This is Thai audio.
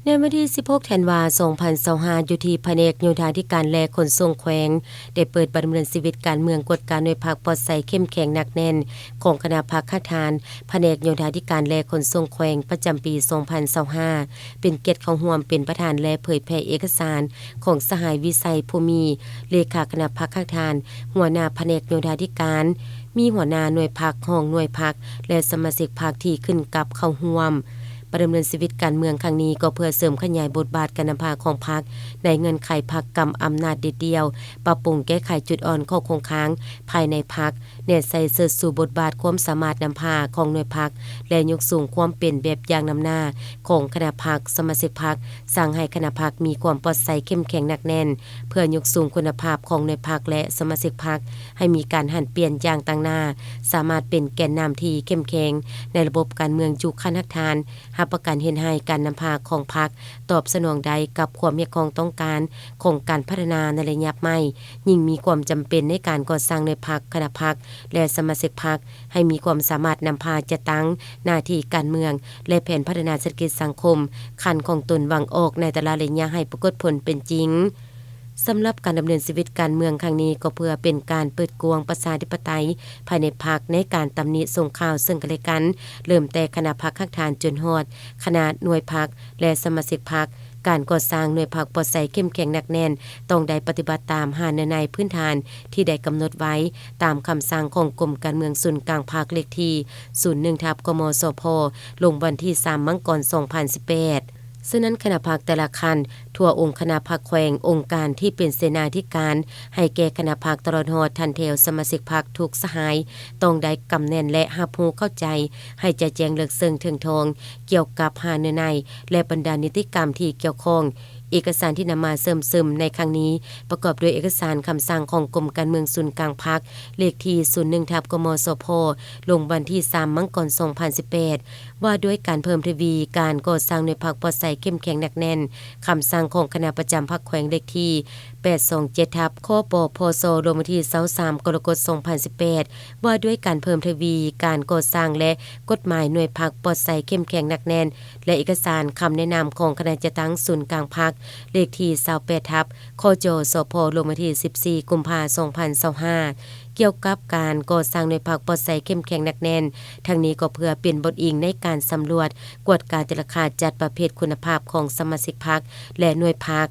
ในวันที่ 16 ธันวาคม 2025 อยู่ที่แผนกโยธาธิการและขนส่งแขวงได้เปิดดำเนินชีวิตการเมืองกฎการโดยพรรคปลอดภัยเข้มแข็งหนักแน่นของคณะพรรคค้าทานแผนกโยธาธิการและขนส่งแขวงประจำปี 2025 เป็นเกียรติเข้าร่วมเป็นประธานและเผยแพร่เอกสารของสหายวิสัยภูมิเลขาคณะพรรคค้าทานหัวหน้าแผนกโยธาธิการมีหัวหน้าหน่วยพรรคห้องหน่วยพรรคและสมาชิกพรรคที่ขึ้นกับเข้าร่วมประดำเนินชีวิตการเมืองครั้งนี้ก็เพื่อเสริมขยายบทบาทการนำพาของพรรคในเงินไขพรรคกำอำนาจเด็ดเดียวปรับปรุงแก้ไขจุดอ่อนข้อคงค้างภายในพรรคเน้นใส่เสริมสู่บทบาทความสามารถนำพาของหน่วยพรรคและยกสูงความเป็นแบบอย่างนำหน้าของคณะพรรคสมาชิกพรรคสร้างให้คณะพรรคมีความปลอดภัยเข้มแข็งหนักแน่นเพื่อยกสูงคุณภาพของหน่วยพรรคและสมาชิกพรรคให้มีการหันเปลี่ยนอย่างต่างหน้าสามารถเป็นแกนนำที่เข้มแข็งในระบบการเมืองจุคันทักทานรับประกันเห็นให้การนำพาของพรรคตอบสนองได้กับความเรียกร้องต้องการของการพัฒนาในระยะใหม่ยิ่งมีความจำเป็นในการก่อสร้างในพรรคคณะพรรคและสมาชิกพรรคให้มีความสามารถนำพาจะตั้งหน้าที่การเมืองและแผนพัฒนาเศรษฐกิจสังคมคันของตนวางออกในแต่ละระยะให้ปรากฏผลเป็นจริงสำหรับการดำเนินชีวิตการเมืองครั้งนี้ก็เพื่อเป็นการเปิดกวงประชาธิปไตยภายในพรรคในการตำหนิส่งข่าวซึ่งกันและกันเริ่มแต่คณะพรรคข้างทานจนฮอดคณะหน่วยพรรคและสมาชิกพรรคการก่อสร้างหน่วยพรรคปลอดภัยเข้มแข็งหนักแน่นต้องได้ปฏิบัติตาม5ในพื้นฐานที่ได้กำหนดไว้ตามคำสั่งของกรมการเมืองศูนย์กลางภาคเลขที่01/กมสพลงวันที่3มังกร2018ฉะนั้นคณะพรรคแต่ละคันทั่วองค์คณะพรรคแขวงองค์การที่เป็นเสนาธิการให้แก่คณะพรรคตลอดฮอดทันเทวสมาชิกพรรคทุกสหายต้องได้กำแน่นและรับรู้เข้าใจให้จะแจ้งเลิกซึ่งถึงทองเกี่ยวกับหาเนื้อในและบรรดานิติกรรมที่เกี่ยวข้องเอกสารที่นำมาเสริมซึมในครั้งนี้ประกอบด้วยเอกสารคำสั่งของกรมการเมืองศูนย์กลางพรรคเลขที่01/กมสพลงวันที่3มังกร2018ว่าด้วยการเพิ่มทวีการก่อสร้างหน่วยพรรคปลอดภัยเข้มแข็งหนักแน่นคำสั่งของคณะประจำพรรคแขวงเลขที่827/คปพศลงวันที่23กรกฎาคม2018ว่าด้วยการเพิ่มทวีการก่อสร้างและกฎหมายหน่วยพรรคปลอดภัยเข้มแข็งหนักแน่นและเอกสารคำแนะนำของคณะจัดตั้งศูนย์กลางพรรคเลขที่28/คจสพลงวันที่14กุมภาพันธ์2025เกี่ยวกับการก่อสร้างหน่วยพรรคปลอดภัยเข้มแข็งหนักแน่นทั้งนี้ก็เพื่อเป็นบทอิงในการสำรวจกวดการแต่ละขาดจัดประเภทคุณภาพของสมาชิกพรรคและหน่วยพรรค